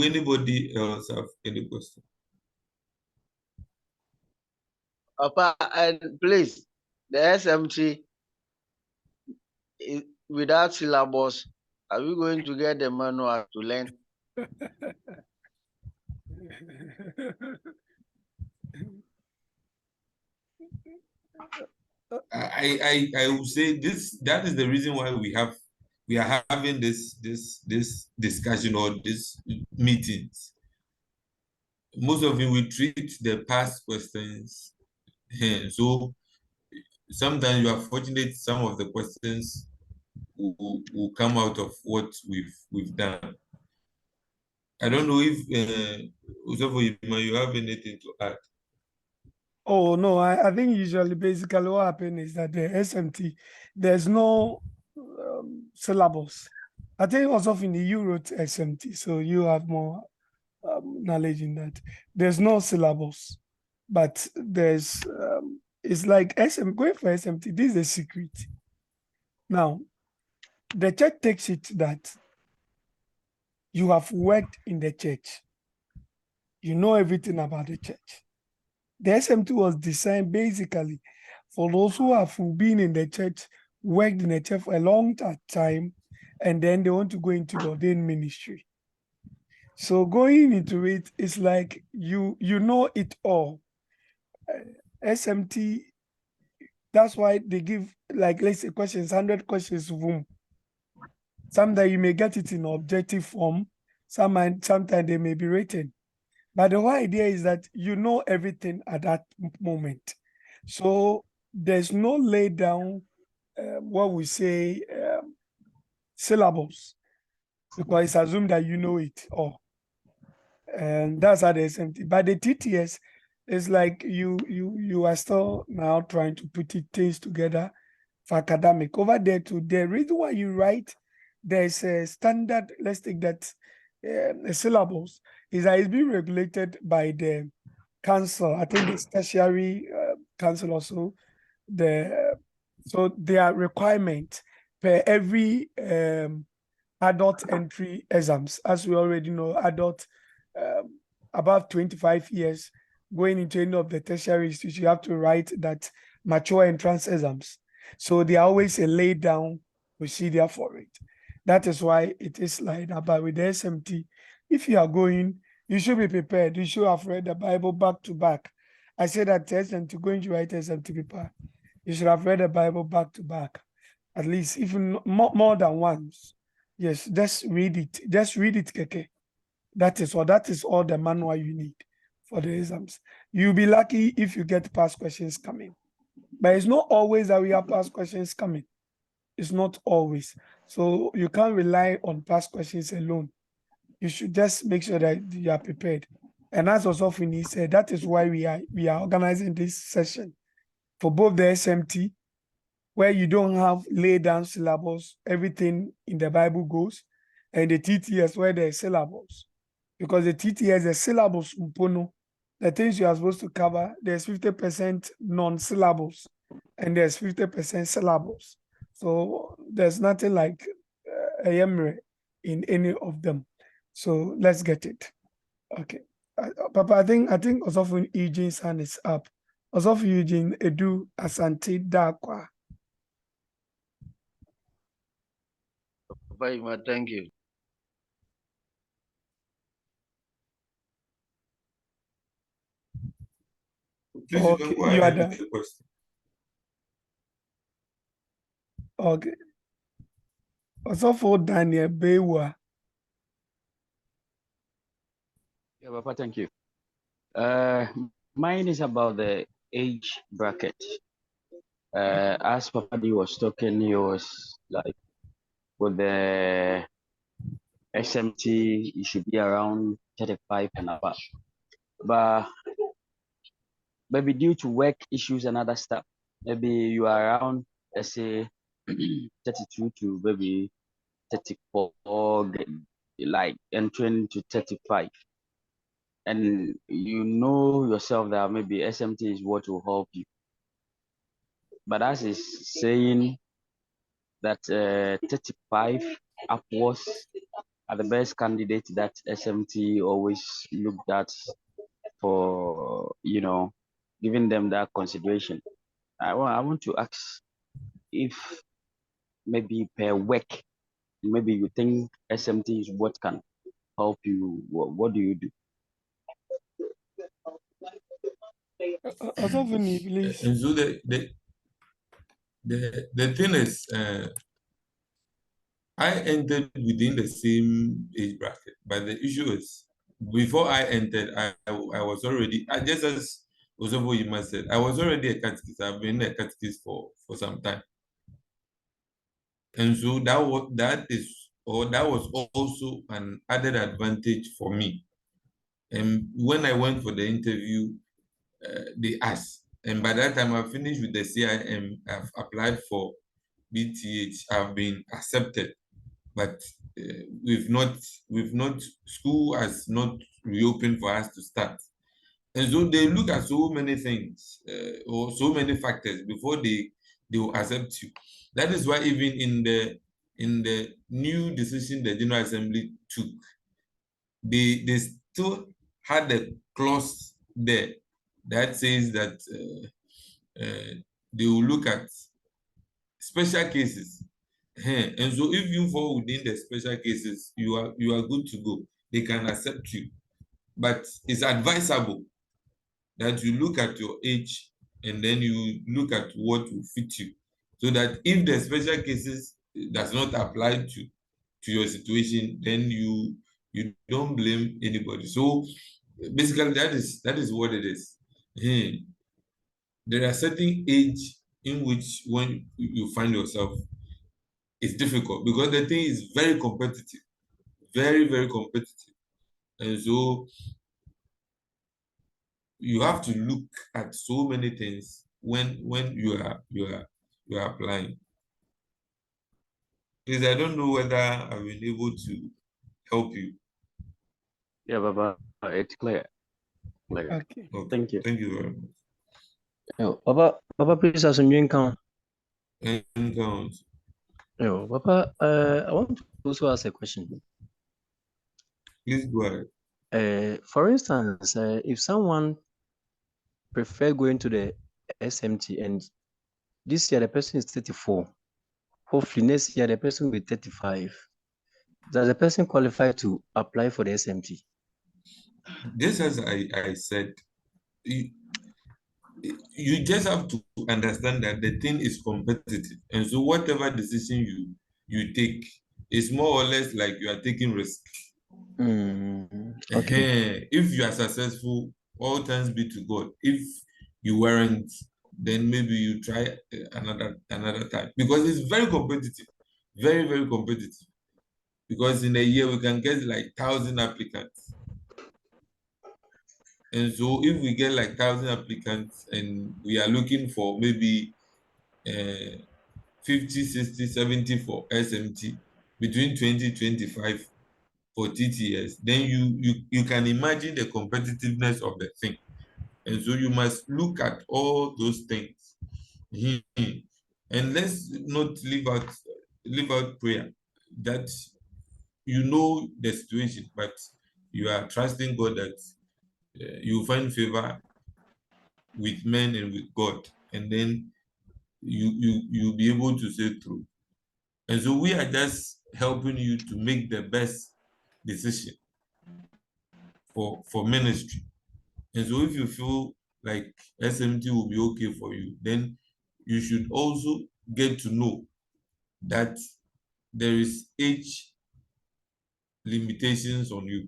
anybody else have any question? Papa, and please, the SMT without syllabus, are we going to get the manual to learn? I would say that is the reason why we are having this discussion or this meetings. Most of you will treat the past questions. So sometimes you are fortunate some of the questions will come out of what we've done. I don't know if Osofo, you have anything to add. Oh no, I think usually basically what happens is that the SMT, there's no syllabus. I think also in the you wrote SMT, so you have more knowledge in that. There's no syllabus, but there's it's like going for SMT. This is a secret. Now, the church takes it that you have worked in the church. You know everything about the church. The SMT was designed basically for those who have been in the church, worked in the church for a long time, and then they want to go into the ordained ministry. So going into it is like you know it all. SMT, that's why they give, like, let's say questions, 100 questions room. Sometimes you may get it in objective form, sometimes they may be written. But the whole idea is that you know everything at that moment. So there's no lay down, what we say, syllables, because it's assumed that you know it all. And that's how the SMT. But the TTS is like you are still now trying to put things together for academic. Over there too, the reason why you write, there's a standard, let's take that syllables, is that it's being regulated by the council. I think it's tertiary council also. So there are requirements per every adult entry exams. As we already know, adult above 25 years going into any of the tertiary institutions, you have to write that mature entrance exams. So there are always a lay down procedure for it. That is why it is like that. But with the SMT, if you are going, you should be prepared. You should have read the Bible back to back. I said that SMT, going to write SMT paper, you should have read the Bible back to back, at least even more than once. Yes, just read it. Just read it, Keke. That is all the manual you need for the exams. You'll be lucky if you get past questions coming. But it's not always that we have past questions coming. It's not always. So you can't rely on past questions alone. You should just make sure that you are prepared. And as Osofini said, that is why we are organizing this session for both the SMT, where you don't have laid down syllables, everything in the Bible goes, and the TTS where there's syllables. Because the TTS, the syllables, the things you are supposed to cover, there's 50% non-syllables and there's 50% syllables. So there's nothing like a YEMRE in any of them. So let's get it. Okay. Papa, I think Osofo Eugene's hand is up. Osofo Eugene Edu Asante Dakwa. Very much, thank you. Please, Okay, you can go you are ahead with done. the question. Okay. Osofo Daniel Bewa. Yeah, Papa, thank you. Mine is about the age bracket. As Papa D was talking, he was like, with the SMT, you should be around 35 and above. But maybe due to work issues and other stuff, maybe you are around, let's say, 32 to maybe 34, or like entering to 35. And you know yourself that maybe SMT is what will help you. But as is saying that 35 upwards, are the best candidates that SMT always looked at for, giving them that consideration. I want to ask if maybe per week, maybe you think SMT is what can help you. What do you do? Osofuni, please. And so the thing is, I entered within the same age bracket, but the issue is before I entered, I was already, just as Osofo Yima said, I was already a catechist. I've been a catechist for some time. And so that was also an added advantage for me. And when I went for the interview, they asked, and by that time I finished with the CIM. I've applied for BTH. I've been accepted, but we've not. School has not reopened for us to start, and so they look at so many things or so many factors before they will accept you. That is why even in the new decision the General Assembly took, they still had a clause there that says that they will look at special cases. And so if you fall within the special cases, you are good to go. They can accept you. But it's advisable that you look at your age and then you look at what will fit you. So that if the special cases does not apply to your situation, then you don't blame anybody. So basically that is what it is. There are certain age in which when you find yourself, it's difficult because the thing is very competitive, very, very competitive. And so you have to look at so many things when you are applying. Please, I don't know whether I've been able to help you. Yeah, Baba, it's clear. Okay. Thank you. Thank you very much. Yo, Papa, please ask me count. And count. Yo, Papa, I want to also ask a question. Please go ahead. For instance, if someone prefer going to the SMT and this year the person is 34, hopefully next year the person will be 35, does the person qualify to apply for the SMT? Just as I said, you just have to understand that the thing is competitive, and so whatever decision you take is more or less like you are taking risk. Okay. If you are successful, all thanks be to God. If you weren't, then maybe you try another time, because it's very competitive, very, very competitive. Because in a year we can get like 1,000 applicants. And so if we get like 1,000 applicants and we are looking for maybe 50, 60, 70 for SMT, between 20, 25 for TTS, then you can imagine the competitiveness of the thing. And so you must look at all those things. And let's not leave out prayer, that you know the situation, but you are trusting God that you find favor with men and with God, and then you'll be able to say through. And so we are just helping you to make the best decision for ministry. And so if you feel like SMT will be okay for you, then you should also get to know that there is age limitations on you.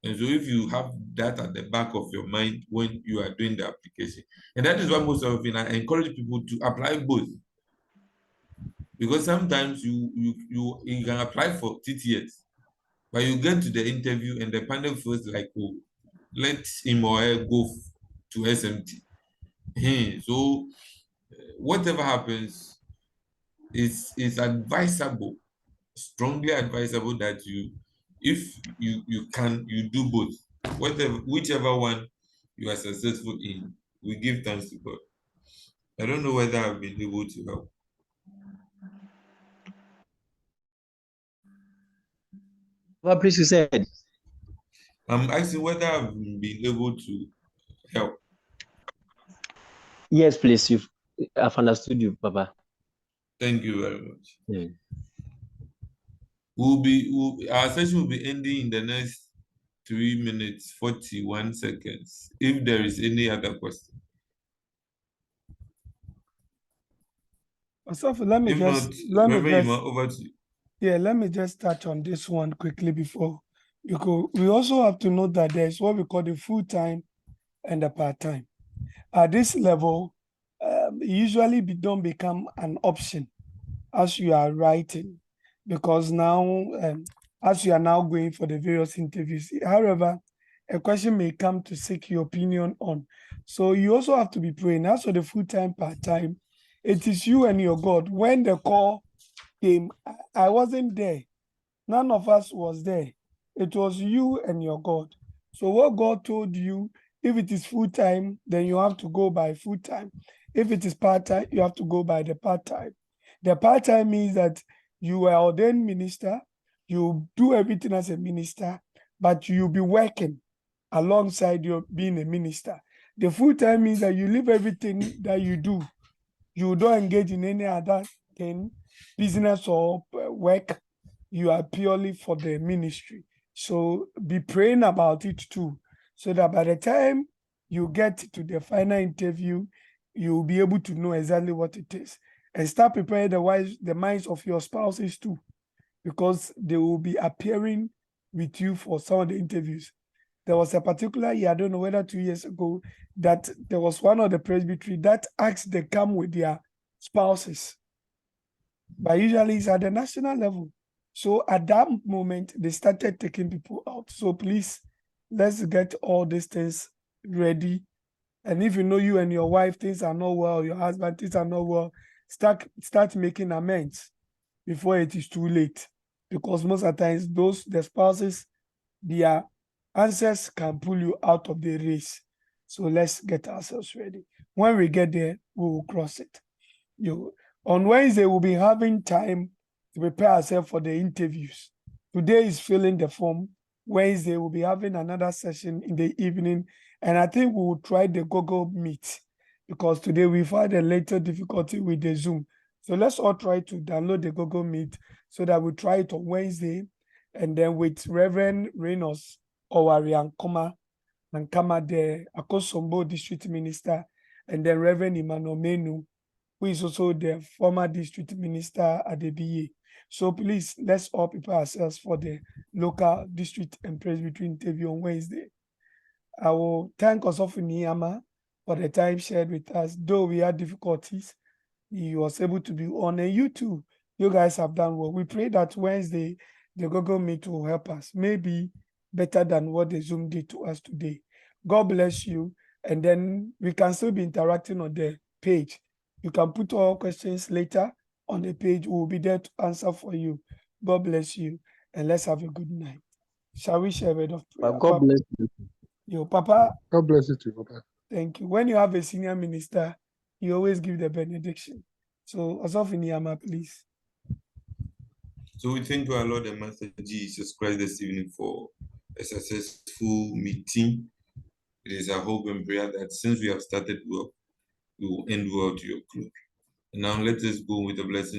And so if you have that at the back of your mind when you are doing the application, and that is why most often I encourage people to apply both. Because sometimes you can apply for TTS, but you get to the interview and the panel feels like, oh, let him or her go to SMT. So whatever happens, it's advisable, strongly advisable that if you can, you do both. Whichever one you are successful in, we give thanks to God. I don't know whether I've been able to help. Papa, please, you said. I'm asking whether I've been able to help. Yes, please. I've understood you, Papa. Thank you very much. Yeah. Our session will be ending in the next 3 minutes 41 seconds. If there is any other question. So let me If just not, Reverend Ima, over to you. Yeah, let me just touch on this one quickly before you go. We also have to note that there's what we call the full-time and the part-time. At this level, usually don't become an option as you are writing, because now, as you are now going for the various interviews. However, a question may come to seek your opinion on. So you also have to be praying. As for the full-time, part-time, it is you and your God. When the call came, I wasn't there. None of us was there. It was you and your God. So what God told you, if it is full-time, then you have to go by full-time. If it is part-time, you have to go by the part-time. The part-time means that you are ordained minister, you do everything as a minister, but you'll be working alongside your being a minister. The full-time means that you leave everything that you do. You don't engage in any other thing, business or work. You are purely for the ministry. So be praying about it too, so that by the time you get to the final interview, you'll be able to know exactly what it is. And start preparing the minds of your spouses too, because they will be appearing with you for some of the interviews. There was a particular year, I don't know whether 2 years ago, that there was one of the presbytery that asked they come with their spouses. But usually it's at the national level. So at that moment, they started taking people out. So please, let's get all these things ready. And if you know you and your wife, things are not well, your husband, things are not well, start making amends before it is too late. Because most of the times, the spouses, their answers can pull you out of the race. So let's get ourselves ready. When we get there, we will cross it. On Wednesday, we'll be having time to prepare ourselves for the interviews. Today is filling the form. Wednesday, we'll be having another session in the evening. And I think we will try the Google Meet, because today we've had a little difficulty with the Zoom. So let's all try to download the Google Meet so that we try it on Wednesday. And then with Reverend Reynolds Owarian Koma Nankama, the Akosombo District Minister, and then Reverend Emmanuel Menu, who is also the former district minister at the BA. So please, let's all prepare ourselves for the local district and presbytery interview on Wednesday. I will thank Osofo Niyama for the time shared with us. Though we had difficulties, he was able to be on, and you too. You guys have done well. We pray that Wednesday, the Google Meet will help us, maybe better than what the Zoom did to us today. God bless you. And then we can still be interacting on the page. You can put all questions later on the page. We will be there to answer for you. God bless you. And let's have a good night. Shall we share a word of prayer? God bless you. Yo, Papa. God bless you too, Papa. Thank you. When you have a senior minister, you always give the benediction. So, Osofo Niyama, please. So we thank our Lord and Master Jesus Christ this evening for a successful meeting. It is our hope and prayer that since we have started well, we will end well to your glory. And now let us go with the blessings